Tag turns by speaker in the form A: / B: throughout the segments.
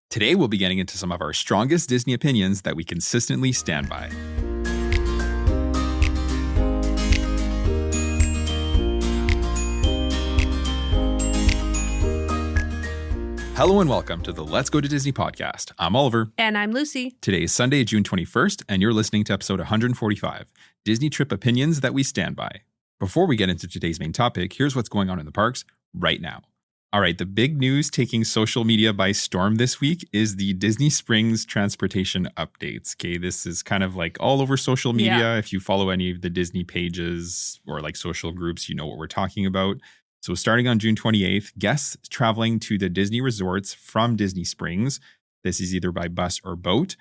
A: Today, we'll be getting into some of our strongest Disney opinions that we consistently stand by. Hello and welcome to the Let's Go to Disney podcast. I'm Oliver.
B: And I'm Lucy.
A: Today is Sunday, June 21st, and you're listening to episode 145, Disney Trip Opinions That We Stand By. Before we get into today's main topic, here's what's going on in the parks right now. All right, the big news taking social media by storm this week is the Disney Springs transportation updates. Okay, this is kind of like all over social media.
B: Yeah.
A: If you follow any of the Disney pages or like social groups, you know what we're talking about. So starting on June 28th, guests traveling to the Disney resorts from Disney Springs, this is either by bus or boat,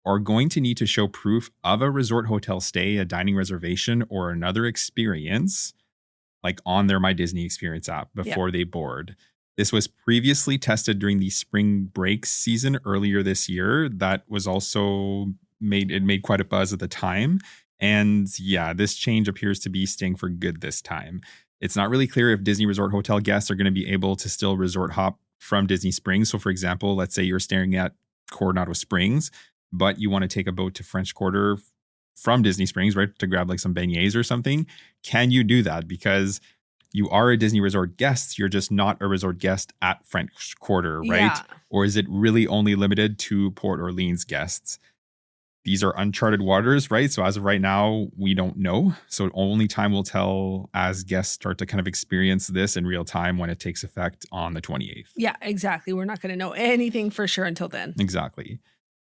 A: are going to need to show proof of a resort hotel stay, a dining reservation, or another experience, like on their My Disney Experience app before they board. This was previously tested during the spring break season earlier this year. That was also made quite a buzz at the time. And yeah, this change appears to be staying for good this time. It's not really clear if Disney Resort Hotel guests are going to be able to still resort hop from Disney Springs. So for example, let's say you're staying at Coronado Springs, but you want to take a boat to French Quarter from Disney Springs, right, to grab like some beignets or something. Can you do that? Because you are a Disney Resort guest, you're just not a resort guest at French Quarter, right?
B: Yeah.
A: Or is it really only limited to Port Orleans guests? These are uncharted waters, right? So as of right now, we don't know. So only time will tell as guests start to kind of experience this in real time when it takes effect on the 28th.
B: Yeah, exactly. We're not going to know anything for sure until then.
A: Exactly.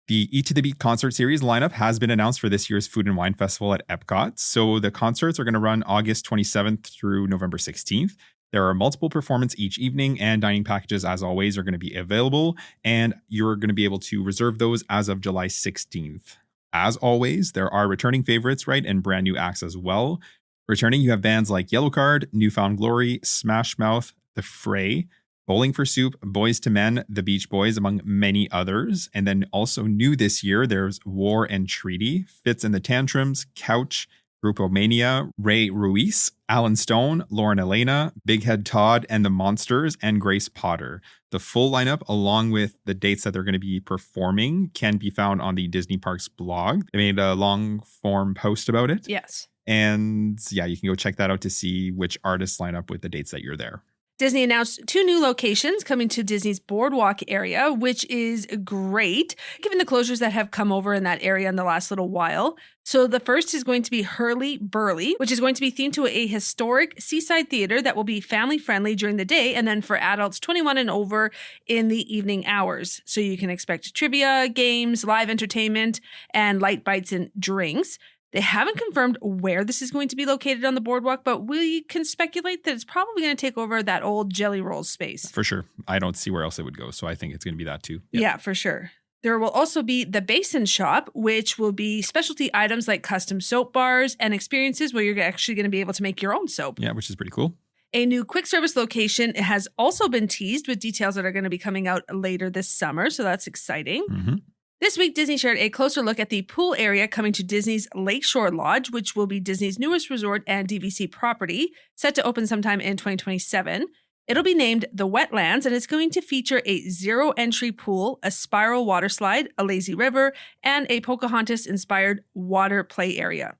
A: The Eat to the Beat concert series lineup has been announced for this year's Food and Wine Festival at EPCOT. So the concerts are going to run August 27th through November 16th. There are multiple performances each evening, and dining packages, as always, are going to be available. And you're going to be able to reserve those as of July 16th. As always, there are returning favorites, right, and brand new acts as well. Returning, you have bands like Yellowcard, Newfound Glory, Smash Mouth, The Fray, Bowling for Soup, Boys to Men, The Beach Boys, among many others. And then also new this year, there's War and Treaty, Fits and the Tantrums, Couch, Grupo Mania, Ray Ruiz, Alan Stone, Lauren Elena, Big Head Todd, and The Monsters, and Grace Potter. The full lineup, along with the dates that they're going to be performing, can be found on the Disney Parks blog. They made a long form post about it.
B: Yes.
A: And yeah, you can go check that out to see which artists line up with the dates that you're there.
B: Disney announced 2 new locations coming to Disney's Boardwalk area, which is great, given the closures that have come over in that area in the last little while. So the first is going to be Hurly Burly, which is going to be themed to a historic seaside theater that will be family-friendly during the day, and then for adults 21 and over in the evening hours. So you can expect trivia, games, live entertainment, and light bites and drinks. They haven't confirmed where this is going to be located on the boardwalk, but we can speculate that it's probably going to take over that old Jelly Rolls space.
A: For sure. I don't see where else it would go. So I think it's going to be that too.
B: Yeah, for sure. There will also be the Basin Shop, which will be specialty items like custom soap bars and experiences where you're actually going to be able to make your own soap.
A: Yeah, which is pretty cool.
B: A new quick service location has also been teased with details that are going to be coming out later this summer. So that's exciting.
A: Mm-hmm.
B: This week, Disney shared a closer look at the pool area coming to Disney's Lakeshore Lodge, which will be Disney's newest resort and DVC property, set to open sometime in 2027. It'll be named the Wetlands, and it's going to feature a zero-entry pool, a spiral water slide, a lazy river, and a Pocahontas-inspired water play area.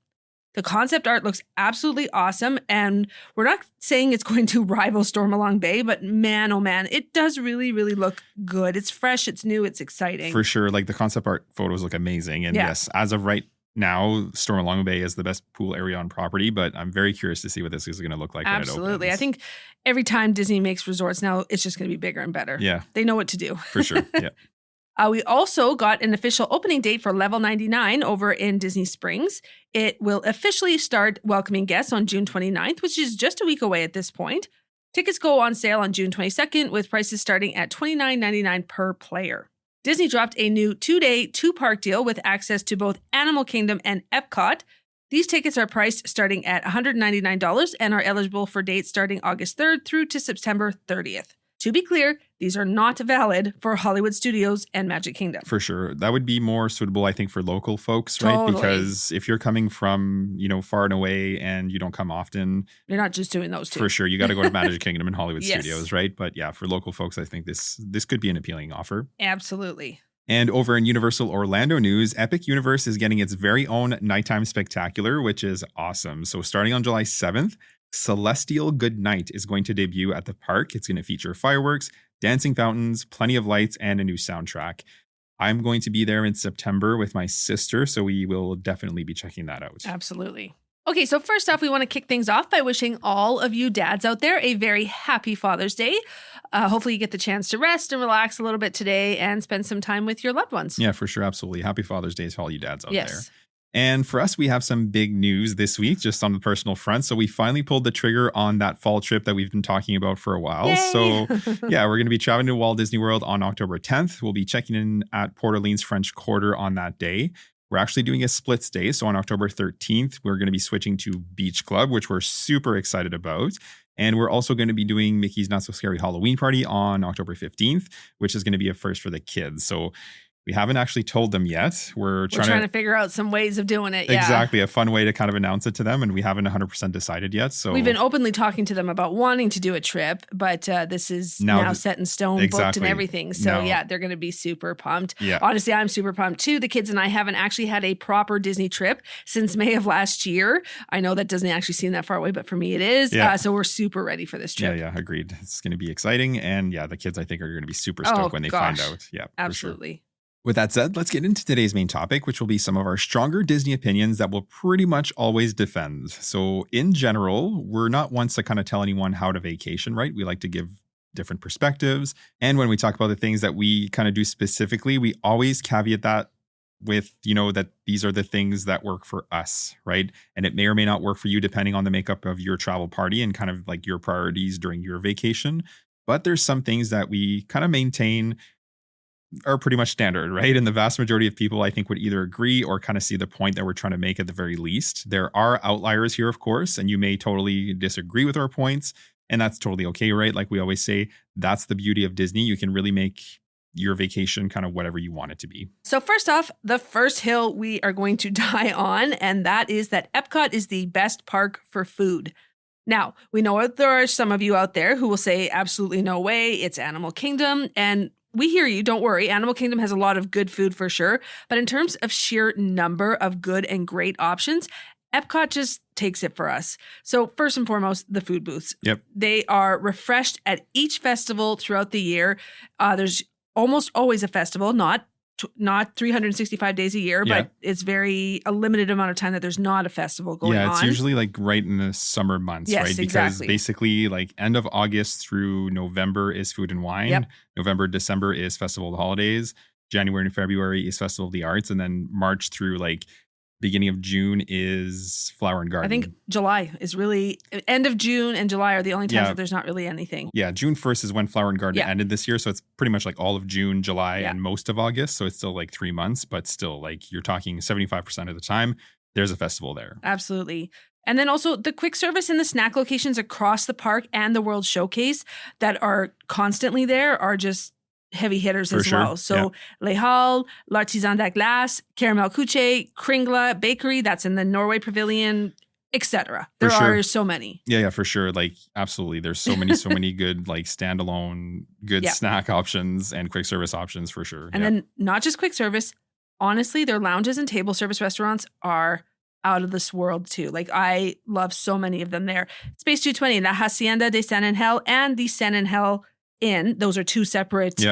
B: The concept art looks absolutely awesome, and we're not saying it's going to rival Stormalong Bay, but man, oh man, it does really, really look good. It's fresh, it's new, it's exciting.
A: For sure. Like the concept art photos look amazing. And yes, as of right now, Stormalong Bay is the best pool area on property, but I'm very curious to see what this is going to look like when it opens.
B: Absolutely. I think every time Disney makes resorts now, it's just going to be bigger and better.
A: Yeah.
B: They know what to do.
A: For sure. Yeah.
B: We also got an official opening date for Level 99 over in Disney Springs. It will officially start welcoming guests on June 29th, which is just a week away at this point. Tickets go on sale on June 22nd, with prices starting at $29.99 per player. Disney dropped a new 2-day, 2-park deal with access to both Animal Kingdom and EPCOT. These tickets are priced starting at $199 and are eligible for dates starting August 3rd through to September 30th. To be clear, these are not valid for Hollywood Studios and Magic Kingdom.
A: For sure. That would be more suitable, I think, for local folks, right?
B: Totally.
A: Because if you're coming from, far and away and you don't come often.
B: You're not just doing those two.
A: For sure. You got to go to Magic Kingdom and Hollywood
B: Yes.
A: Studios, right? But yeah, for local folks, I think this could be an appealing offer.
B: Absolutely.
A: And over in Universal Orlando news, Epic Universe is getting its very own nighttime spectacular, which is awesome. So starting on July 7th, Celestial Good Night is going to debut at the park. It's going to feature fireworks, dancing fountains, plenty of lights, and a new soundtrack. I'm going to be there in September with my sister, so we will definitely be checking that out.
B: Absolutely. Okay, so first off, we want to kick things off by wishing all of you dads out there a very happy Father's Day. Hopefully you get the chance to rest and relax a little bit today and spend some time with your loved ones.
A: Yeah, for sure. Absolutely. Happy Father's Day to all you dads out there.
B: Yes.
A: And for us, we have some big news this week, just on the personal front. So we finally pulled the trigger on that fall trip that we've been talking about for a while.
B: Yay!
A: So yeah, we're going to be traveling to Walt Disney World on October 10th. We'll be checking in at Port Orleans French Quarter on that day. We're actually doing a split stay. So on October 13th, we're going to be switching to Beach Club, which we're super excited about. And we're also going to be doing Mickey's Not So Scary Halloween Party on October 15th, which is going to be a first for the kids. So we haven't actually told them yet. We're trying to
B: figure out some ways of doing it. Yeah.
A: Exactly. A fun way to kind of announce it to them. And we haven't 100% decided yet. So
B: we've been openly talking to them about wanting to do a trip, but this is now set in stone, booked and everything. So yeah, they're going to be super pumped.
A: Yeah.
B: Honestly, I'm super pumped too. The kids and I haven't actually had a proper Disney trip since May of last year. I know that doesn't actually seem that far away, but for me it is.
A: Yeah.
B: So we're super ready for this trip.
A: Yeah, agreed. It's going to be exciting. And yeah, the kids I think are going to be super stoked when they find out. Yeah,
B: absolutely.
A: For sure. With that said, let's get into today's main topic, which will be some of our stronger Disney opinions that we'll pretty much always defend. So in general, we're not ones to kind of tell anyone how to vacation, right? We like to give different perspectives. And when we talk about the things that we kind of do specifically, we always caveat that with, that these are the things that work for us, right? And it may or may not work for you depending on the makeup of your travel party and kind of like your priorities during your vacation. But there's some things that we kind of maintain are pretty much standard, right? And the vast majority of people, I think, would either agree or kind of see the point that we're trying to make at the very least. There are outliers here, of course, and you may totally disagree with our points, and that's totally okay, right? Like we always say, that's the beauty of Disney. You can really make your vacation kind of whatever you want it to be.
B: So first off, the first hill we are going to die on, and that is that Epcot is the best park for food. Now, we know there are some of you out there who will say, absolutely no way, it's Animal Kingdom, and we hear you. Don't worry. Animal Kingdom has a lot of good food for sure. But in terms of sheer number of good and great options, Epcot just takes it for us. So first and foremost, the food booths.
A: Yep.
B: They are refreshed at each festival throughout the year. There's almost always a festival, not 365 days a year, but it's a limited amount of time that there's not a festival going on.
A: Yeah, it's usually like right in the summer months,
B: yes,
A: right? Because
B: exactly.
A: basically like end of August through November is Food and Wine.
B: Yep.
A: November, December is Festival of the Holidays. January and February is Festival of the Arts. And then March through like beginning of June is Flower and Garden.
B: I think July is really, end of June and July are the only times that there's not really anything.
A: Yeah, June 1st is when Flower and Garden ended this year. So it's pretty much like all of June, July, and most of August. So it's still like 3 months, but still like you're talking 75% of the time, there's a festival there.
B: Absolutely. And then also the quick service and the snack locations across the park and the World Showcase that are constantly there are just heavy hitters as well. So Les Halles, L'Artisan de Glace, Caramel Couche, Kringla Bakery, that's in the Norway Pavilion, etc. There are so many.
A: Yeah, for sure. Like absolutely. There's so many good like standalone good snack options and quick service options for sure.
B: And then not just quick service. Honestly, their lounges and table service restaurants are out of this world too. Like I love so many of them there. Space 220, La Hacienda de San Angel and the San Angel Inn. Those are two separate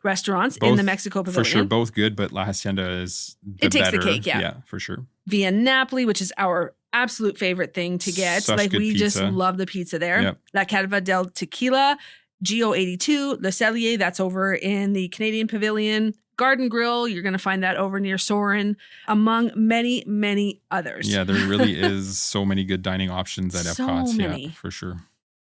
B: restaurants in the Mexico Pavilion.
A: For sure, both good, but La Hacienda is the better.
B: It takes the cake,
A: Yeah, for sure.
B: Via Napoli, which is our absolute favorite thing to get.
A: Such
B: like
A: good
B: we
A: pizza.
B: just love the pizza there.
A: Yep.
B: La Cadva del Tequila, Geo 82, Le Cellier, that's over in the Canadian Pavilion. Garden Grill, you're going to find that over near Sorin, among many, many others.
A: Yeah, there really is so many good dining options at Epcot.
B: So many.
A: Yeah, for sure.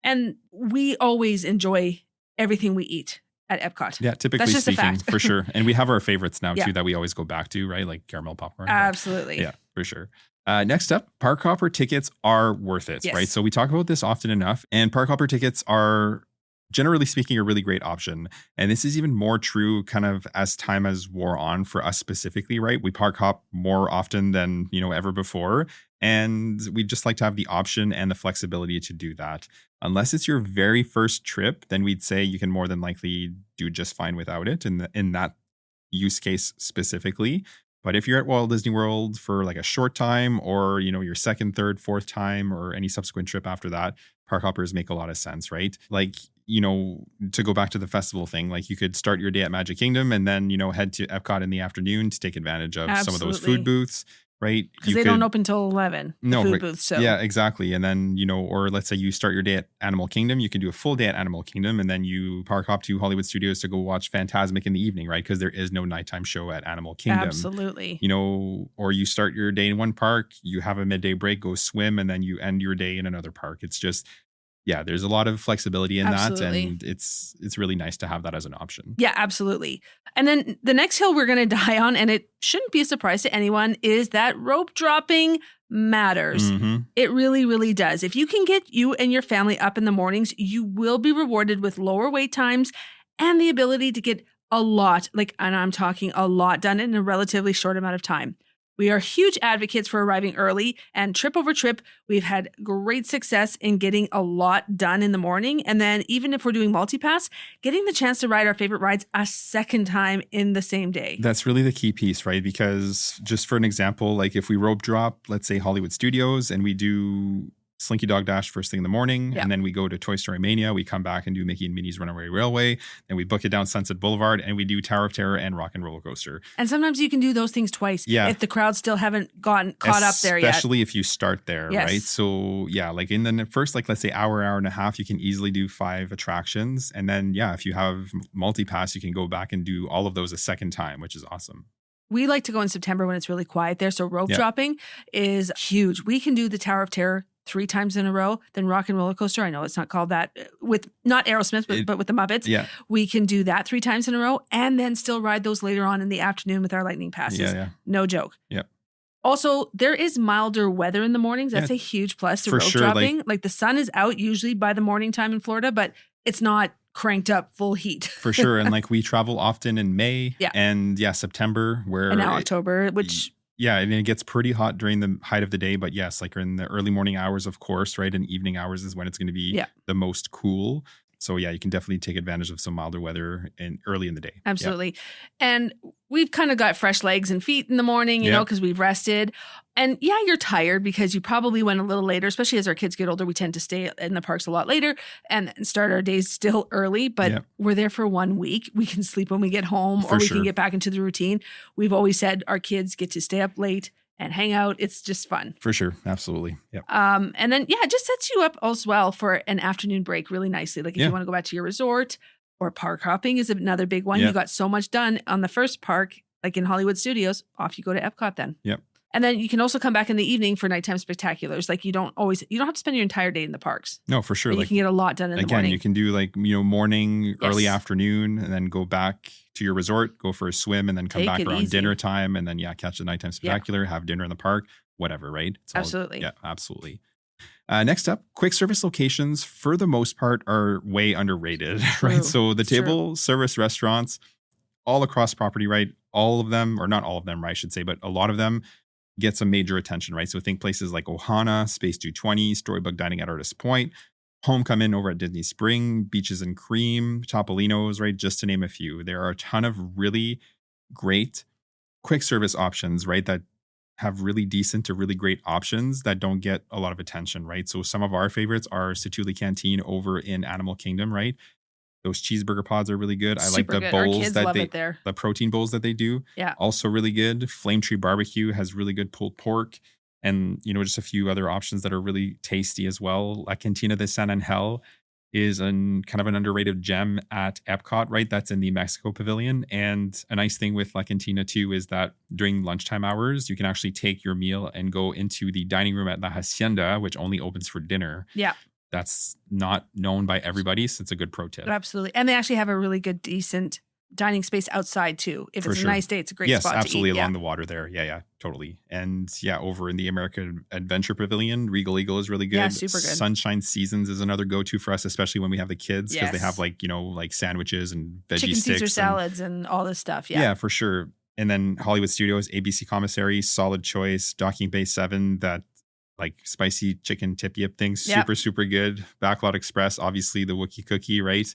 B: And we always enjoy everything we eat at Epcot.
A: Yeah, typically
B: That's just a
A: speaking,
B: fact.
A: for sure. And we have our favorites now too that we always go back to, right? Like caramel popcorn.
B: Absolutely.
A: Yeah, for sure. Next up, park hopper tickets are worth it, right? So we talk about this often enough, and park hopper tickets are generally speaking, a really great option. And this is even more true kind of as time has wore on for us specifically, right? We park hop more often than, ever before. And we just like to have the option and the flexibility to do that. Unless it's your very first trip, then we'd say you can more than likely do just fine without it in that use case specifically. But if you're at Walt Disney World for like a short time or, your second, third, fourth time or any subsequent trip after that, park hoppers make a lot of sense, right? Like, to go back to the festival thing, like you could start your day at Magic Kingdom and then, head to Epcot in the afternoon to take advantage of some of those food booths, right?
B: Because they don't open till 11, the food booths. So.
A: Yeah, exactly. And then, or let's say you start your day at Animal Kingdom, you can do a full day at Animal Kingdom and then you park hop to Hollywood Studios to go watch Fantasmic in the evening, right? Because there is no nighttime show at Animal Kingdom.
B: Absolutely.
A: Or you start your day in one park, you have a midday break, go swim, and then you end your day in another park. It's just, yeah, there's a lot of flexibility in that. And it's really nice to have that as an option.
B: Yeah, absolutely. And then the next hill we're going to die on, and it shouldn't be a surprise to anyone, is that rope dropping matters.
A: Mm-hmm.
B: It really, really does. If you can get you and your family up in the mornings, you will be rewarded with lower wait times and the ability to get a lot, and I'm talking a lot, done in a relatively short amount of time. We are huge advocates for arriving early, and trip over trip, we've had great success in getting a lot done in the morning. And then even if we're doing multipass, getting the chance to ride our favorite rides a second time in the same day.
A: That's really the key piece, right? Because just for an example, like if we rope drop, let's say Hollywood Studios, and we do Slinky Dog Dash first thing in the morning, and then we go to Toy Story Mania, we come back and do Mickey and Minnie's Runaway Railway, then we book it down Sunset Boulevard, and we do Tower of Terror and Rock and Roller Coaster.
B: And sometimes you can do those things twice if the crowd still haven't gotten caught up there yet.
A: Especially if you start there, right? So yeah, like in the first, let's say hour and a half, you can easily do 5 attractions. And then if you have multi-pass, you can go back and do all of those a second time, which is awesome.
B: We like to go in September when it's really quiet there. So rope dropping is huge. We can do the Tower of Terror 3 times in a row, then Rock and Roller Coaster. I know it's not called that with not Aerosmith, but with the Muppets.
A: Yeah.
B: We can do that 3 times in a row and then still ride those later on in the afternoon with our lightning passes.
A: Yeah.
B: No joke.
A: Yep.
B: Also, there is milder weather in the mornings. That's a huge plus to rope dropping. Like the sun is out usually by the morning time in Florida, but it's not cranked up full heat.
A: For sure. And we travel often in May and September
B: and now October, which...
A: Yeah, and it gets pretty hot during the height of the day, but yes, in the early morning hours, of course, right? And evening hours is when it's going to be the most cool. So yeah, you can definitely take advantage of some milder weather early in the day.
B: Absolutely. And we've kind of got fresh legs and feet in the morning, you know, because we've rested. And you're tired because you probably went a little later, especially as our kids get older. We tend to stay in the parks a lot later and start our days still early, but we're there for 1 week. We can sleep when we get home or we can get back into the routine. We've always said our kids get to stay up late and hang out. It's just fun.
A: For sure. Absolutely. Yep.
B: And then, it just sets you up as well for an afternoon break really nicely. Like if you want to go back to your resort, or park hopping is another big one. You got so much done on the first park, like in Hollywood Studios, off you go to Epcot then.
A: Yep.
B: And then you can also come back in the evening for nighttime spectaculars. Like you don't have to spend your entire day in the parks.
A: No, for sure.
B: But you can get a lot done in the morning.
A: Again, you can do morning, early afternoon, and then go back to your resort, go for a swim, and then come back around dinner time, and then catch the nighttime spectacular, have dinner in the park, whatever, right?
B: Absolutely.
A: Absolutely. Next up, quick service locations, for the most part, are way underrated, right? So the table service restaurants all across property, right? All of them, or not all of them, I should say, but a lot of them get some major attention, right? So think places like Ohana, Space 220, Storybook Dining at Artist Point, Homecoming over at Disney Spring, Beaches and Cream, Topolino's, right? Just to name a few. There are a ton of really great quick service options, right? That have really decent to really great options that don't get a lot of attention, right? So some of our favorites are Satuli Canteen over in Animal Kingdom, right? Those cheeseburger pods are really good. I like the bowls the protein bowls that they do.
B: Yeah.
A: Also really good. Flame Tree Barbecue has really good pulled pork and, just a few other options that are really tasty as well. La Cantina de San Angel is kind of an underrated gem at Epcot, right? That's in the Mexico Pavilion. And a nice thing with La Cantina too is that during lunchtime hours, you can actually take your meal and go into the dining room at La Hacienda, which only opens for dinner.
B: Yeah.
A: That's not known by everybody, so it's a good pro tip.
B: Absolutely. And they actually have a really good, decent dining space outside too. If
A: For
B: it's
A: sure.
B: a nice day, it's a great
A: Yes,
B: spot to
A: absolutely,
B: eat.
A: along the water there. Yeah, totally. And yeah, over in the American Adventure Pavilion, Regal Eagle is really good.
B: Yeah, super good.
A: Sunshine Seasons is another go-to for us, especially when we have the kids, because they have
B: Yes.
A: like, like sandwiches and veggie
B: Chicken
A: sticks.
B: Caesar salads and all this stuff. Yeah.
A: Yeah, for sure. And then Hollywood Studios, ABC Commissary, solid choice. Docking Bay 7, that like spicy chicken tip yip thing, super, super good. Backlot Express, obviously the Wookiee cookie, right?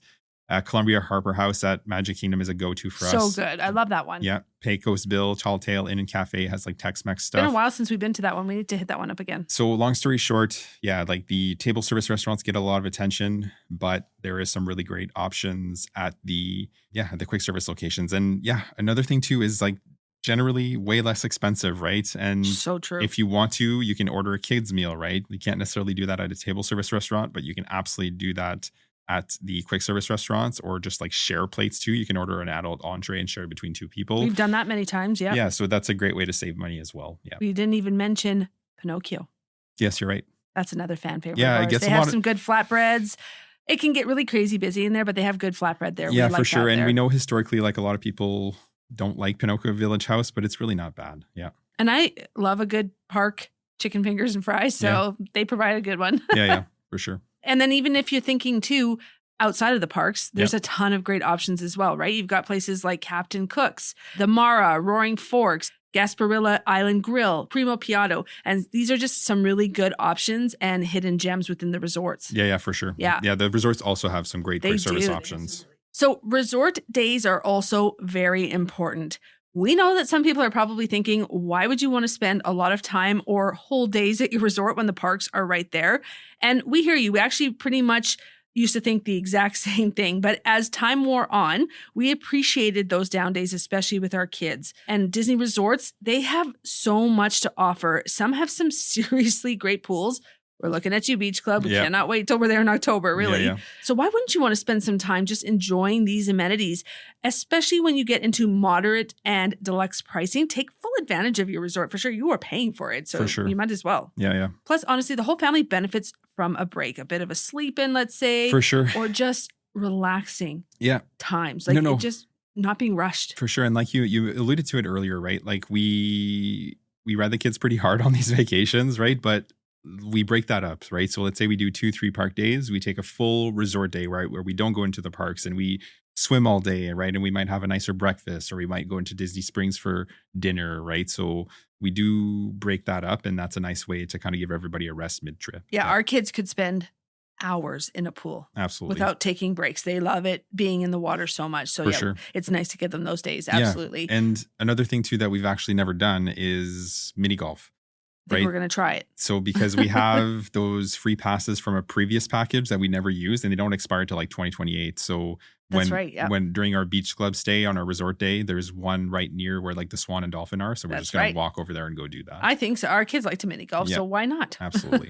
A: Columbia Harbor House at Magic Kingdom is a go-to for us.
B: So good. I love that one.
A: Yeah. Pecos Bill, Tall Tale Inn and Cafe has like Tex-Mex stuff.
B: It's been a while since we've been to that one. We need to hit that one up again.
A: So long story short, yeah, like the table service restaurants get a lot of attention, but there is some really great options at the quick service locations. And yeah, another thing too is like generally way less expensive, right? And
B: so true.
A: If you want to, you can order a kid's meal, right? You can't necessarily do that at a table service restaurant, but you can absolutely do that at the quick service restaurants, or just like share plates too. You can order an adult entree and share between two people.
B: We've done that many times. Yeah.
A: Yeah. So that's a great way to save money as well. Yeah.
B: We didn't even mention Pinocchio.
A: Yes, you're right.
B: That's another fan favorite.
A: Yeah,
B: of ours.
A: I guess
B: they have some good flatbreads. It can get really crazy busy in there, but they have good flatbread there.
A: Yeah,
B: we like
A: for sure.
B: that
A: And
B: there.
A: we know historically, like a lot of people don't like Pinocchio Village House, but it's really not bad. Yeah.
B: And I love a good park chicken fingers and fries. So they provide a good one.
A: Yeah, for sure.
B: And then even if you're thinking too, outside of the parks, there's a ton of great options as well, right? You've got places like Captain Cook's, the Mara, Roaring Forks, Gasparilla Island Grill, Primo Piatto. And these are just some really good options and hidden gems within the resorts.
A: Yeah, for sure.
B: Yeah.
A: Yeah, the resorts also have some great quick service
B: do.
A: options.
B: So resort days are also very important. We know that some people are probably thinking, why would you want to spend a lot of time or whole days at your resort when the parks are right there? And we hear you. We actually pretty much used to think the exact same thing. But as time wore on, we appreciated those down days, especially with our kids. And Disney resorts, they have so much to offer. Some have some seriously great pools. We're looking at you, Beach Club. We cannot wait till we're there in October, really.
A: Yeah.
B: So why wouldn't you want to spend some time just enjoying these amenities, especially when you get into moderate and deluxe pricing? Take full advantage of your resort. For sure, you are paying for it. So
A: For sure.
B: you might as well.
A: Yeah.
B: Plus, honestly, the whole family benefits from a break, a bit of a sleep in, let's say.
A: For sure.
B: Or just relaxing times.
A: No.
B: Just not being rushed.
A: For sure. And like you alluded to it earlier, right? Like we ride the kids pretty hard on these vacations, right? But we break that up, right? So let's say we do 2-3 park days. We take a full resort day, right? Where we don't go into the parks and we swim all day, right? And we might have a nicer breakfast, or we might go into Disney Springs for dinner, right? So we do break that up, and that's a nice way to kind of give everybody a rest mid-trip.
B: Yeah, our kids could spend hours in a pool.
A: Absolutely.
B: Without taking breaks. They love it being in the water so much. So
A: For sure.
B: It's nice to give them those days. Absolutely.
A: Yeah. And another thing too that we've actually never done is mini golf.
B: I think we're going to try it.
A: So because we have those free passes from a previous package that we never used, and they don't expire till like 2028. So when during our beach club stay on our resort day, there's one right near where like the Swan and Dolphin are. So we're just going to walk over there and go do that.
B: I think so. Our kids like to mini golf, so why not?
A: Absolutely.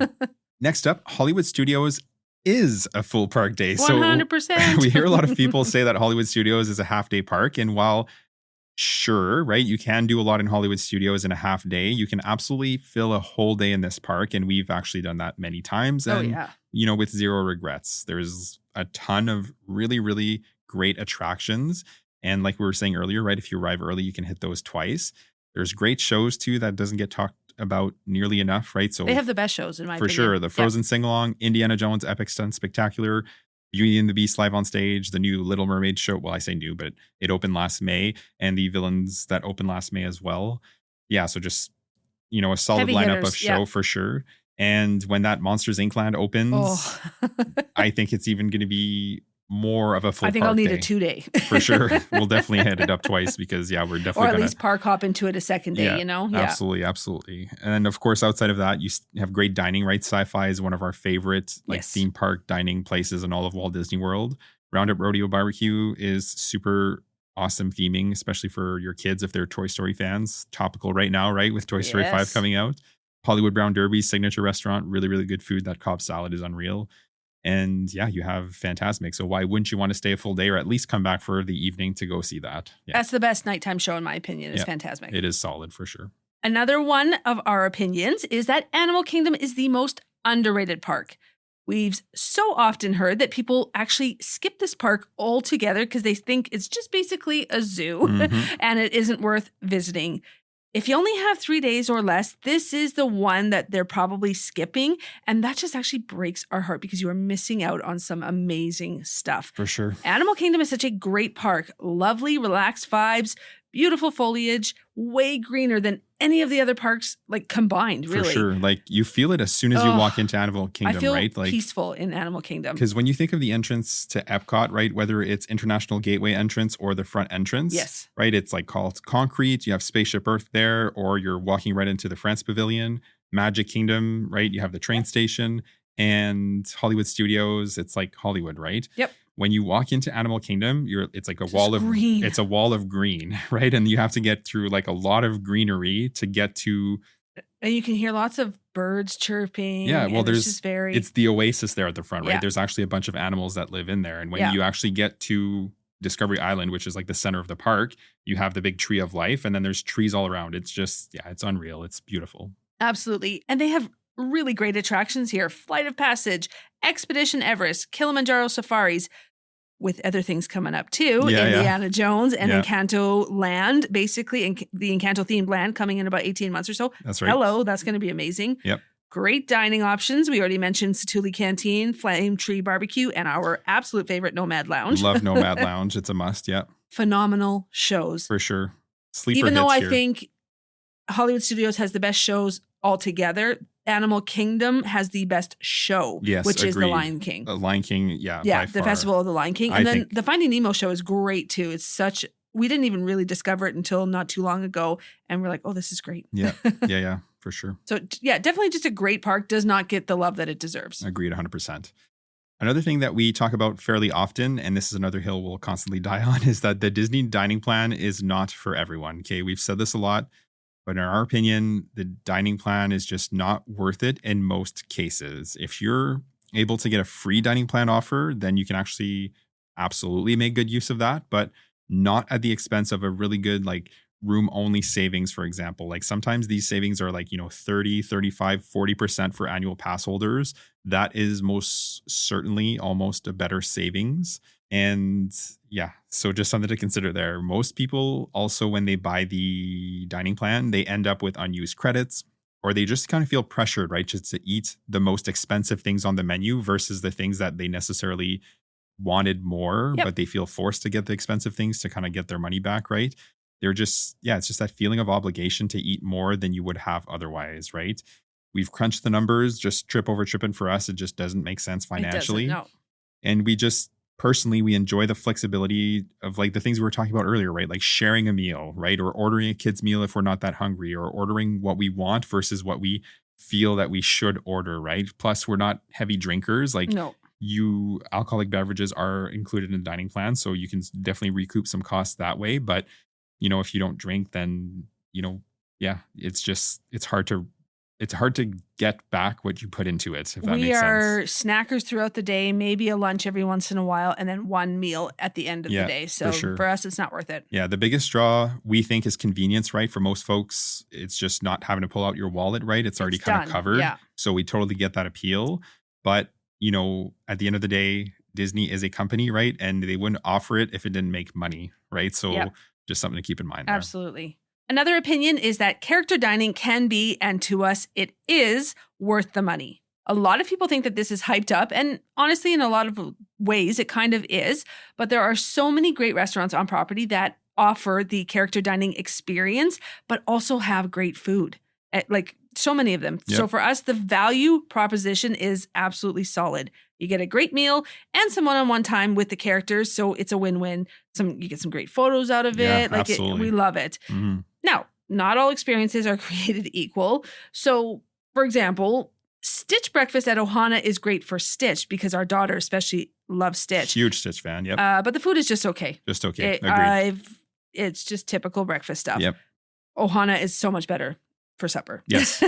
A: Next up, Hollywood Studios is a full park day.
B: 100%.
A: So we hear a lot of people say that Hollywood Studios is a half day park. And while sure, right, you can do a lot in Hollywood Studios in a half day, you can absolutely fill a whole day in this park. And we've actually done that many times. And, with zero regrets. There's a ton of really, really great attractions. And like we were saying earlier, right, if you arrive early, you can hit those twice. There's great shows too that doesn't get talked about nearly enough, right? So
B: they have the best shows in my opinion.
A: For sure. The Frozen Sing-Along, Indiana Jones Epic Stunt Spectacular, Beauty and the Beast live on stage, the new Little Mermaid show. Well, I say new, but it opened last May, and the Villains that opened last May as well. Yeah, so just, a solid
B: Heavy
A: lineup
B: hitters,
A: of show for sure. And when that Monsters Inc. land opens, I think it's even going to be more of a full park day.
B: I think I'll need a 2-day.
A: For sure. We'll definitely hit it up twice because, we're definitely
B: or at least park hop into it a second day, Yeah.
A: Absolutely. And of course, outside of that, you have great dining, right? Sci-Fi is one of our favorite theme park dining places in all of Walt Disney World. Roundup Rodeo Barbecue is super awesome theming, especially for your kids if they're Toy Story fans. Topical right now, right? With Toy Story 5 coming out. Hollywood Brown Derby's signature restaurant, really, really good food. That Cobb salad is unreal. And you have Fantasmic. So why wouldn't you want to stay a full day or at least come back for the evening to go see that? Yeah.
B: That's the best nighttime show, in my opinion, is Fantasmic.
A: It is solid for sure.
B: Another one of our opinions is that Animal Kingdom is the most underrated park. We've so often heard that people actually skip this park altogether because they think it's just basically a zoo and it isn't worth visiting. If you only have 3 days or less, this is the one that they're probably skipping. And that just actually breaks our heart because you are missing out on some amazing stuff.
A: For sure.
B: Animal Kingdom is such a great park. Lovely, relaxed vibes, beautiful foliage, way greener than any of the other parks like combined, really.
A: For sure. Like you feel it as soon as you walk into Animal Kingdom,
B: I feel
A: right? Like
B: peaceful in Animal Kingdom.
A: Because when you think of the entrance to EPCOT, right, whether it's International Gateway entrance or the front entrance,
B: Yes.
A: right, it's like called concrete. You have Spaceship Earth there, or you're walking right into the France Pavilion. Magic Kingdom, right? You have the train station, and Hollywood Studios. It's like Hollywood, right?
B: Yep.
A: When you walk into Animal Kingdom, it's like
B: It's a
A: wall of green, right? And you have to get through like a lot of greenery to get to.
B: And you can hear lots of birds chirping.
A: Yeah, well, it's the oasis there at the front, right?
B: Yeah.
A: There's actually a bunch of animals that live in there. And when you actually get to Discovery Island, which is like the center of the park, you have the big tree of life, and then there's trees all around. It's just, it's unreal. It's beautiful.
B: Absolutely. And they have really great attractions here. Flight of Passage, Expedition Everest, Kilimanjaro Safaris, with other things coming up too. Indiana Jones and Encanto Land, basically, the Encanto themed land coming in about 18 months or so.
A: That's right.
B: Hello, that's going to be amazing.
A: Yep.
B: Great dining options. We already mentioned Satuli Canteen, Flame Tree Barbecue, and our absolute favorite, Nomad Lounge.
A: Love Nomad Lounge. It's a must. Yeah.
B: Phenomenal shows.
A: For sure. Sleeper
B: Even though
A: hits
B: I
A: here.
B: think Hollywood Studios has the best shows altogether, Animal Kingdom has the best show, which is The Lion King.
A: The Lion King,
B: the Festival of the Lion King. And then the Finding Nemo show is great too. It's we didn't even really discover it until not too long ago. And we're like, oh, this is great.
A: Yeah, for sure.
B: So definitely just a great park. Does not get the love that it deserves.
A: Agreed 100%. Another thing that we talk about fairly often, and this is another hill we'll constantly die on, is that the Disney dining plan is not for everyone. Okay, we've said this a lot. But in our opinion, the dining plan is just not worth it in most cases. If you're able to get a free dining plan offer, then you can actually absolutely make good use of that, but not at the expense of a really good like room only savings, for example. Like sometimes these savings are like, 30, 35, 40% for annual pass holders. That is most certainly almost a better savings. And so just something to consider there. Most people also, when they buy the dining plan, they end up with unused credits, or they just kind of feel pressured, right? Just to eat the most expensive things on the menu versus the things that they necessarily wanted more, but they feel forced to get the expensive things to kind of get their money back, right? They're just, it's just that feeling of obligation to eat more than you would have otherwise, right? We've crunched the numbers, just trip over tripping for us. It just doesn't make sense financially.
B: It doesn't, no.
A: And personally, we enjoy the flexibility of like the things we were talking about earlier, right? Like sharing a meal, right? Or ordering a kid's meal if we're not that hungry, or ordering what we want versus what we feel that we should order, right? Plus, we're not heavy drinkers. Like alcoholic beverages are included in the dining plan. So you can definitely recoup some costs that way. But, if you don't drink, then, it's hard to get back what you put into it, if that makes sense. We are
B: snackers throughout the day, maybe a lunch every once in a while, and then one meal at the end of the day. So for us, it's not worth it. Yeah,
A: the biggest draw we think is convenience, right? For most folks, it's just not having to pull out your wallet, right? It's already kind of covered. Yeah. So we totally get that appeal. But, at the end of the day, Disney is a company, right? And they wouldn't offer it if it didn't make money, right? So just something to keep in mind there.
B: Absolutely. Another opinion is that character dining can be, and to us, it is worth the money. A lot of people think that this is hyped up, and honestly, in a lot of ways, it kind of is. But there are so many great restaurants on property that offer the character dining experience, but also have great food. Like so many of them. Yep. So for us, the value proposition is absolutely solid. You get a great meal and some one-on-one time with the characters. So it's a win-win. You get some great photos out of it. Like we love it. Mm-hmm. Now, not all experiences are created equal. So for example, Stitch breakfast at Ohana is great for Stitch because our daughter especially loves Stitch.
A: Huge Stitch fan. Yep.
B: But the food is just okay.
A: Just okay. Agreed.
B: It's just typical breakfast stuff.
A: Yep.
B: Ohana is so much better for supper.
A: Yes.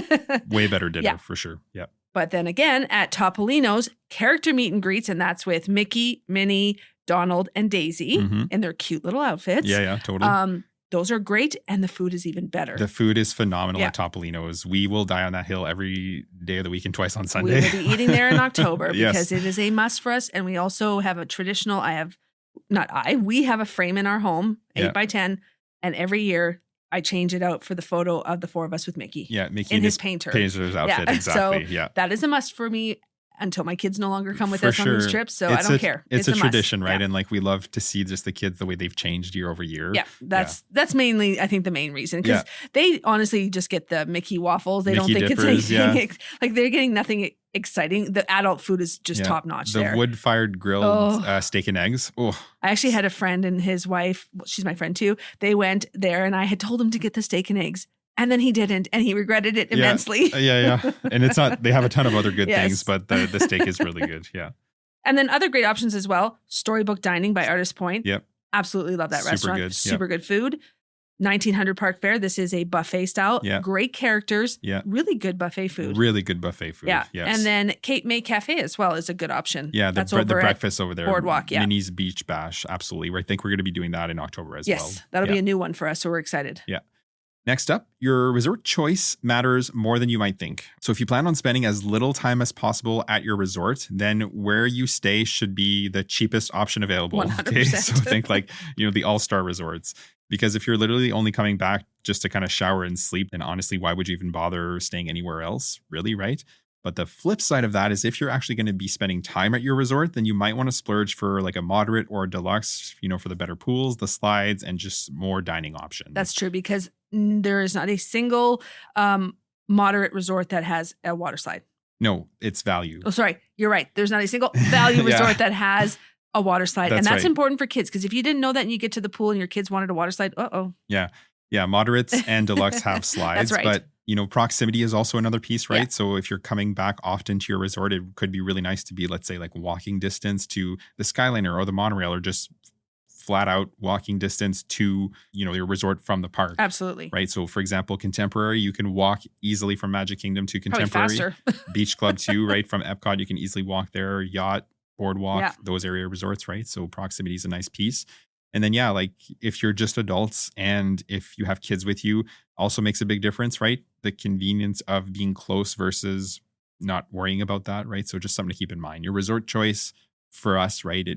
A: Way better dinner for sure. Yep.
B: But then again, at Topolino's, character meet and greets, and that's with Mickey, Minnie, Donald, and Daisy in their cute little outfits.
A: Yeah, totally.
B: Those are great, and the food is even better.
A: The food is phenomenal
B: Yeah.
A: at Topolino's. We will die on that hill every day of the week and twice on
B: We
A: Sunday.
B: will be eating there in October
A: Yes.
B: because it is a must for us. And we also have a traditional, we have a frame in our home, 8x10. And every year I change it out for the photo of the four of us with Mickey.
A: Yeah, Mickey
B: in
A: in
B: his painter's
A: outfit.
B: Yeah.
A: Exactly.
B: So
A: yeah.
B: that is a must for me until my kids no longer come with
A: For
B: us on these
A: sure.
B: trips. So I don't care.
A: It's a
B: must.
A: tradition, right?
B: Yeah.
A: And like we love to see just the kids, the way they've changed year over year.
B: Yeah, that's mainly, I think, the main reason. Because they honestly just get the Mickey waffles. They don't
A: Mickey
B: think
A: dippers,
B: it's anything. Like they're getting nothing exciting. The adult food is just top notch there.
A: The wood-fired grilled steak and eggs. Oh,
B: I actually had a friend and his wife, she's my friend too. They went there and I had told him to get the steak and eggs. And then he didn't, and he regretted it immensely.
A: Yeah. And it's not, they have a ton of other good
B: Yes.
A: things, but the steak is really good. Yeah.
B: And then other great options as well. Storybook Dining by Artist Point.
A: Yep.
B: Absolutely love that
A: Super
B: restaurant.
A: good. Yep.
B: Super good food. 1900 Park Fair. This is a buffet style.
A: Yeah.
B: Great characters.
A: Yeah.
B: Really good buffet food.
A: Really good buffet food.
B: Yeah.
A: Yes.
B: And then Cape May Cafe as well is a good option.
A: Yeah, the
B: That's over at
A: breakfast over there.
B: Boardwalk, yeah.
A: Minnie's Beach Bash. Absolutely. I think we're going to be doing that in October as well.
B: Yes. That'll be a new one for us. So we're excited.
A: Yeah. Next up, your resort choice matters more than you might think. So if you plan on spending as little time as possible at your resort, then where you stay should be the cheapest option available.
B: 100%.
A: Okay? So think like, the all-star resorts. Because if you're literally only coming back just to kind of shower and sleep, then honestly, why would you even bother staying anywhere else? Really, right? But the flip side of that is if you're actually going to be spending time at your resort, then you might want to splurge for like a moderate or a deluxe, for the better pools, the slides, and just more dining options.
B: That's true because there is not a single moderate resort that has a water slide.
A: No, it's value.
B: Oh, sorry. You're right. There's not a single value resort that has a water slide.
A: That's
B: and that's
A: right.
B: important for kids because if you didn't know that and you get to the pool and your kids wanted a water slide,
A: Yeah. Yeah. Moderates and deluxe have slides.
B: That's right.
A: But, proximity is also another piece, right?
B: Yeah.
A: So if you're coming back often to your resort, it could be really nice to be, let's say, like walking distance to the Skyliner or the monorail or just flat out walking distance to, your resort from the park.
B: Absolutely.
A: Right. So for example, Contemporary, you can walk easily from Magic Kingdom to
B: Probably
A: Contemporary.
B: faster.
A: Beach Club too, right? From Epcot, you can easily walk there. Yacht, Boardwalk, those area resorts, right? So proximity is a nice piece. And then, like if you're just adults and if you have kids with you, also makes a big difference, right? The convenience of being close versus not worrying about that, right? So just something to keep in mind. Your resort choice for us, right?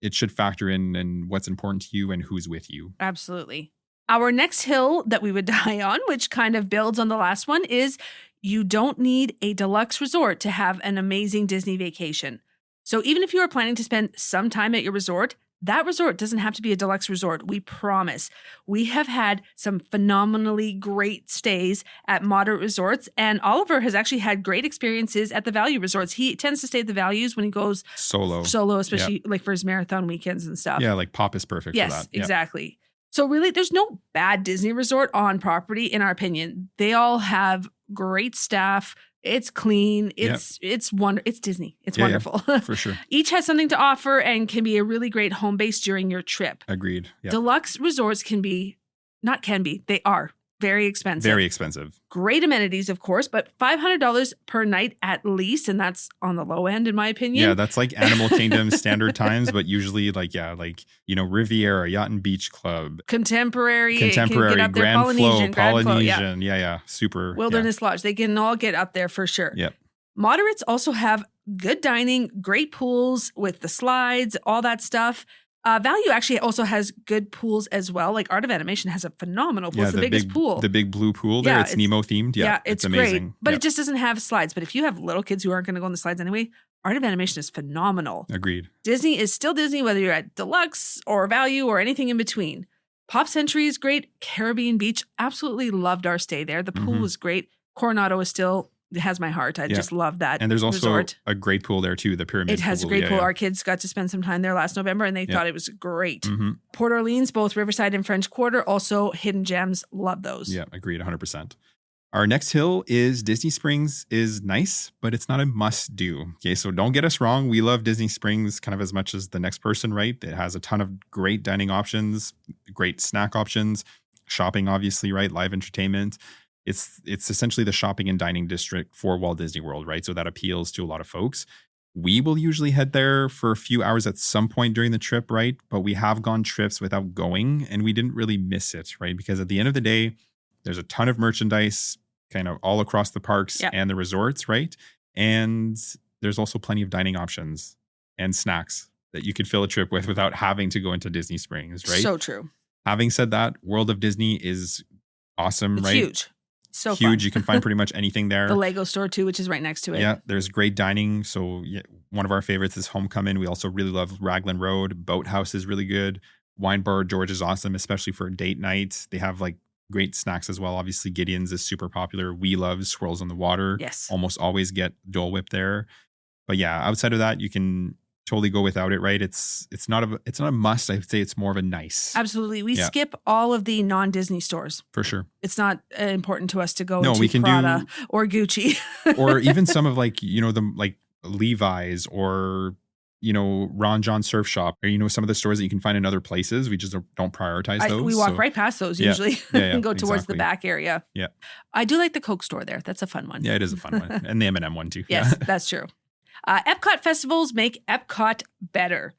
A: It should factor in what's important to you and who's with you.
B: Absolutely. Our next hill that we would die on, which kind of builds on the last one, is you don't need a deluxe resort to have an amazing Disney vacation. So even if you are planning to spend some time at your resort, that resort doesn't have to be a deluxe resort. We promise. We have had some phenomenally great stays at moderate resorts, and Oliver has actually had great experiences at the value resorts. He tends to stay at the values when he goes
A: Solo,
B: especially like for his marathon weekends and stuff.
A: Yeah, like Pop is perfect for that.
B: Yes, exactly. So really, there's no bad Disney resort on property, in our opinion. They all have great staff. It's clean. It's Disney. It's wonderful.
A: For sure.
B: Each has something to offer and can be a really great home base during your trip.
A: Agreed. Yeah.
B: Deluxe resorts they are very expensive.
A: Very expensive.
B: Great amenities, of course, but $500 per night at least. And that's on the low end, in my opinion.
A: Yeah, that's like Animal Kingdom standard times, but usually Riviera, Yacht and Beach Club.
B: Contemporary,
A: Grand Flow, Polynesian.
B: Yeah.
A: Yeah. Super.
B: Wilderness Lodge. They can all get up there for sure.
A: Yep.
B: Moderates also have good dining, great pools with the slides, all that stuff. Value actually also has good pools as well. Like Art of Animation has a phenomenal pool. It's the biggest pool.
A: The big blue pool there. It's Nemo themed. Yeah,
B: it's
A: amazing.
B: Great. But it just doesn't have slides. But if you have little kids who aren't going to go on the slides anyway, Art of Animation is phenomenal.
A: Agreed.
B: Disney is still Disney, whether you're at deluxe or value or anything in between. Pop Century is great. Caribbean Beach, absolutely loved our stay there. The pool is great. Coronado is still... It has my heart. I just love that.
A: And there's also
B: resort.
A: a great pool there too, the Pyramid
B: It has
A: pool.
B: a great pool. Our kids got to spend some time there last November and they thought it was great.
A: Mm-hmm.
B: Port Orleans, both Riverside and French Quarter, also hidden gems. Love those.
A: Yeah, agreed 100%. Our next hill is Disney Springs is nice, but it's not a must do. Okay, so don't get us wrong. We love Disney Springs kind of as much as the next person, right? It has a ton of great dining options, great snack options, shopping, obviously, right? Live entertainment. It's essentially the shopping and dining district for Walt Disney World, right? So that appeals to a lot of folks. We will usually head there for a few hours at some point during the trip, right? But we have gone trips without going and we didn't really miss it, right? Because at the end of the day, there's a ton of merchandise kind of all across the parks
B: Yep.
A: and the resorts, right? And there's also plenty of dining options and snacks that you could fill a trip with without having to go into Disney Springs, right?
B: So true.
A: Having said that, World of Disney is awesome,
B: It's
A: right?
B: huge. So
A: Huge.
B: fun.
A: You can find pretty much anything there.
B: The Lego store too, which is right next to it.
A: Yeah, there's great dining. So yeah, one of our favorites is Homecoming. We also really love Raglan Road. Boathouse is really good. Wine Bar George is awesome, especially for a date night. They have like great snacks as well. Obviously, Gideon's is super popular. We love Swirls on the Water.
B: Yes.
A: Almost always get Dole Whip there. But yeah, outside of that, you can totally go without it, right? It's not a must. I would say it's more of a nice.
B: Absolutely. We skip all of the non-Disney stores.
A: For sure.
B: It's not important to us to go
A: No,
B: into
A: we can
B: Prada or Gucci.
A: or even some of like, the like Levi's or, Ron John Surf Shop or, some of the stores that you can find in other places. We just don't prioritize those.
B: We walk right past those usually and go towards the back area.
A: Yeah.
B: I do like the Coke store there. That's a fun one.
A: Yeah, it is a fun one. And the M&M one too.
B: Yes, that's true. EPCOT festivals make EPCOT better.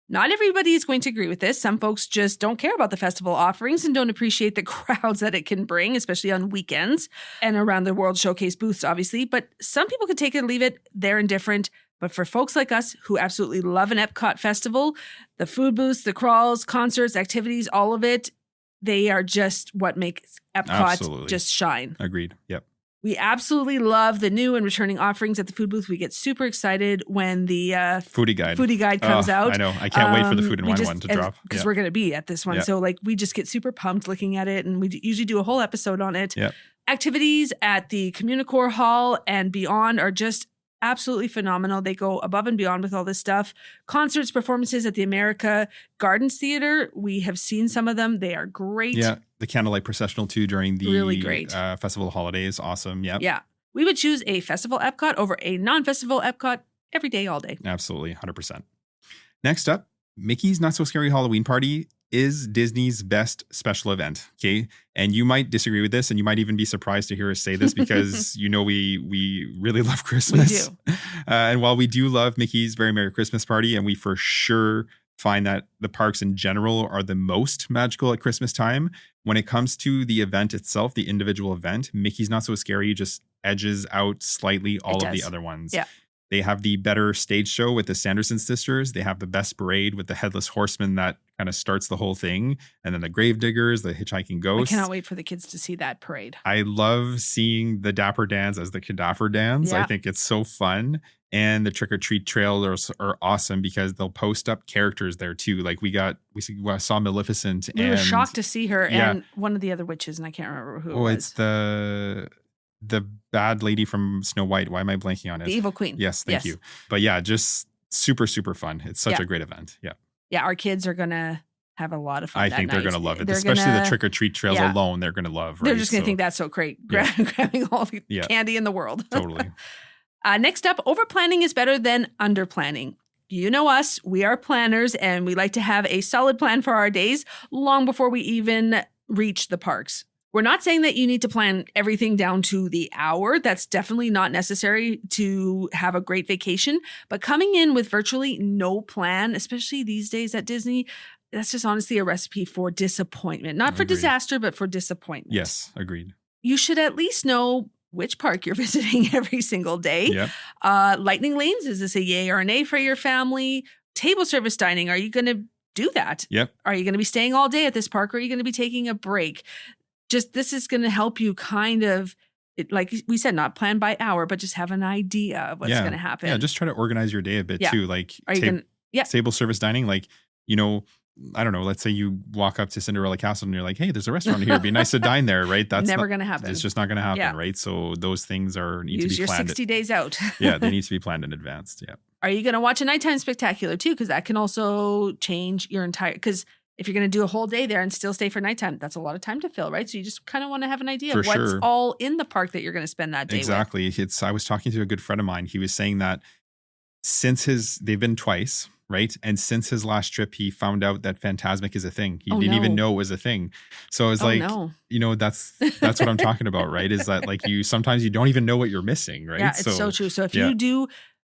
B: Not everybody is going to agree with this. Some folks just don't care about the festival offerings and don't appreciate the crowds that it can bring, especially on weekends and around the World Showcase booths, obviously. But some people could take it or leave it. They're indifferent. But for folks like us who absolutely love an EPCOT festival, the food booths, the crawls, concerts, activities, all of it, they are just what makes EPCOT just shine.
A: Agreed. Yep.
B: We absolutely love the new and returning offerings at the food booth. We get super excited when the
A: foodie guide
B: comes out.
A: I know. I can't wait for the food and wine one to drop.
B: Because we're going to be at this one. So we just get super pumped looking at it. And we usually do a whole episode on it.
A: Yep.
B: Activities at the Communicore Hall and beyond are just absolutely phenomenal. They go above and beyond with all this stuff. Concerts, performances at the America Gardens Theater. We have seen some of them. They are great.
A: Yeah. The Candlelight Processional too during the
B: really great.
A: Festival holidays. Awesome. Yep.
B: Yeah. We would choose a festival Epcot over a non-festival Epcot every day, all day.
A: Absolutely. 100%. Next up, Mickey's Not So Scary Halloween Party is Disney's best special event. Okay. And you might disagree with this and you might even be surprised to hear us say this because we really love Christmas.
B: We do.
A: And while we do love Mickey's Very Merry Christmas Party and we for sure find that the parks in general are the most magical at Christmas time, when it comes to the event itself, the individual event, Mickey's Not So Scary just edges out slightly all of the other ones.
B: Yeah.
A: They have the better stage show with the Sanderson sisters. They have the best parade with the Headless Horseman that kind of starts the whole thing. And then the Gravediggers, the Hitchhiking Ghosts.
B: I cannot wait for the kids to see that parade.
A: I love seeing the Dapper Dans as the Cadaver Dans.
B: Yeah.
A: I think it's so fun. And the Trick or Treat trails are awesome because they'll post up characters there too. Like we saw Maleficent.
B: We were shocked to see her and one of the other witches, and I can't remember who it was.
A: It's the bad lady from Snow White. Why am I blanking on it?
B: The Evil Queen.
A: Yes, thank you. But yeah, just super, super fun. It's such a great event. Yeah.
B: Yeah, our kids are going to have a lot of fun.
A: I think they're going to love it. Especially the trick or treat trails alone, they're going to love. Right?
B: They're just going to think that's so great. Grabbing all the candy in the world.
A: Totally.
B: Next up, over planning is better than under planning. You know us, we are planners and we like to have a solid plan for our days long before we even reach the parks. We're not saying that you need to plan everything down to the hour. That's definitely not necessary to have a great vacation. But coming in with virtually no plan, especially these days at Disney, that's just honestly a recipe for disappointment. Not for disaster, but for disappointment.
A: Yes, agreed.
B: You should at least know which park you're visiting every single day.
A: Yep.
B: Lightning lanes, is this a yay or a nay for your family? Table service dining, are you going to do that?
A: Yep.
B: Are you going to be staying all day at this park or are you going to be taking a break? Just this is going to help you kind of, like we said, not plan by hour, but just have an idea of what's going to happen.
A: Yeah, just try to organize your day a bit too. Like table service dining, like, I don't know, let's say you walk up to Cinderella Castle and you're like, hey, there's a restaurant here. It'd be nice to dine there, right? That's
B: never going to happen.
A: It's just not going to happen, right? So those things need to be planned.
B: Use your 60 days out.
A: Yeah, they need to be planned in advance. Yeah.
B: Are you going to watch a nighttime spectacular too? Because that can also change your entire, because if you're going to do a whole day there and still stay for nighttime, that's a lot of time to fill, right? So you just kind of want to have an idea of what's all in the park that you're going to spend that day
A: Exactly.
B: with.
A: I was talking to a good friend of mine. He was saying that they've been twice, right? And since his last trip, he found out that Phantasmic is a thing. He didn't even know it was a thing. So I was that's what I'm talking about, right? Is that like sometimes you don't even know what you're missing, right?
B: Yeah, it's so true. So if you do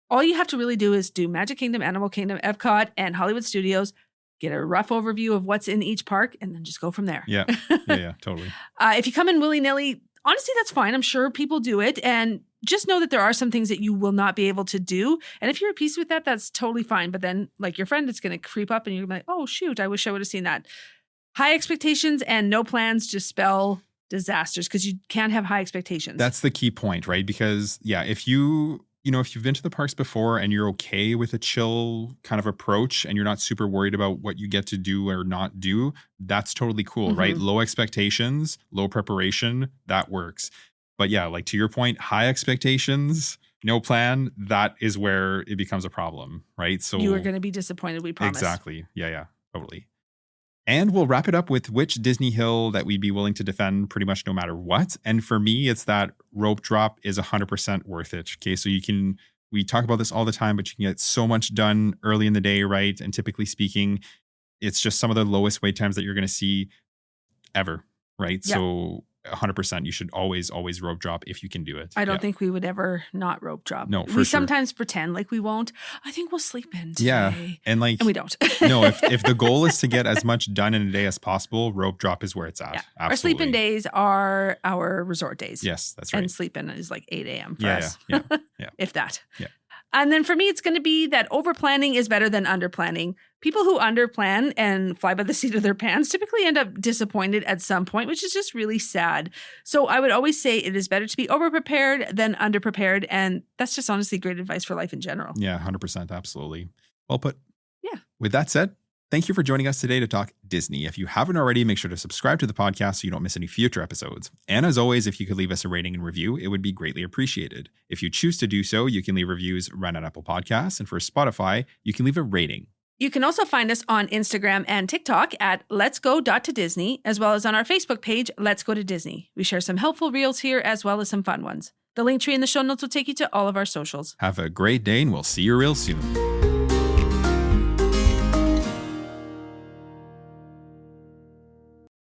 B: All you have to really do is do Magic Kingdom, Animal Kingdom, EPCOT, and Hollywood Studios, get a rough overview of what's in each park, and then just go from there.
A: Yeah, totally.
B: If you come in willy-nilly, honestly, that's fine. I'm sure people do it. And just know that there are some things that you will not be able to do. And if you're at peace with that, that's totally fine. But then, like your friend, it's going to creep up and you're going to be like, oh, shoot, I wish I would have seen that. High expectations and no plans just spell disasters because you can't have high expectations.
A: That's the key point, right? Because, if you've been to the parks before and you're okay with a chill kind of approach and you're not super worried about what you get to do or not do, that's totally cool, right? Low expectations, low preparation, that works. But like to your point, high expectations, no plan, that is where it becomes a problem, right? So
B: you are going to be disappointed, we promise.
A: Exactly. Yeah, totally. And we'll wrap it up with which Disney hill that we'd be willing to defend pretty much no matter what. And for me, it's that rope drop is 100% worth it. Okay, so we talk about this all the time, but you can get so much done early in the day, right? And typically speaking, it's just some of the lowest wait times that you're going to see ever, right? Yeah. So 100%, you should always rope drop if you can do it.
B: I don't think we would ever not rope drop.
A: No,
B: we sometimes pretend like we won't. I think we'll sleep in today.
A: Yeah, and
B: we don't.
A: No, if the goal is to get as much done in a day as possible, rope drop is where it's at. Yeah. Absolutely.
B: Our sleep in days are our resort days.
A: Yes, that's right.
B: And sleep in is like 8 a.m. for us.
A: Yeah.
B: If that.
A: Yeah.
B: And then for me, it's going to be that over planning is better than under planning. People who under plan and fly by the seat of their pants typically end up disappointed at some point, which is just really sad. So I would always say it is better to be over prepared than under prepared. And that's just honestly great advice for life in general.
A: Yeah, 100%. Absolutely. Well put.
B: Yeah.
A: With that said, thank you for joining us today to talk Disney. If you haven't already, make sure to subscribe to the podcast so you don't miss any future episodes. And as always, if you could leave us a rating and review, it would be greatly appreciated. If you choose to do so, you can leave reviews right on Apple Podcasts. And for Spotify, you can leave a rating.
B: You can also find us on Instagram and TikTok at Let's Go.to-Disney, as well as on our Facebook page, Let's Go to Disney. We share some helpful reels here as well as some fun ones. The link tree in the show notes will take you to all of our socials.
A: Have a great day and we'll see you real soon.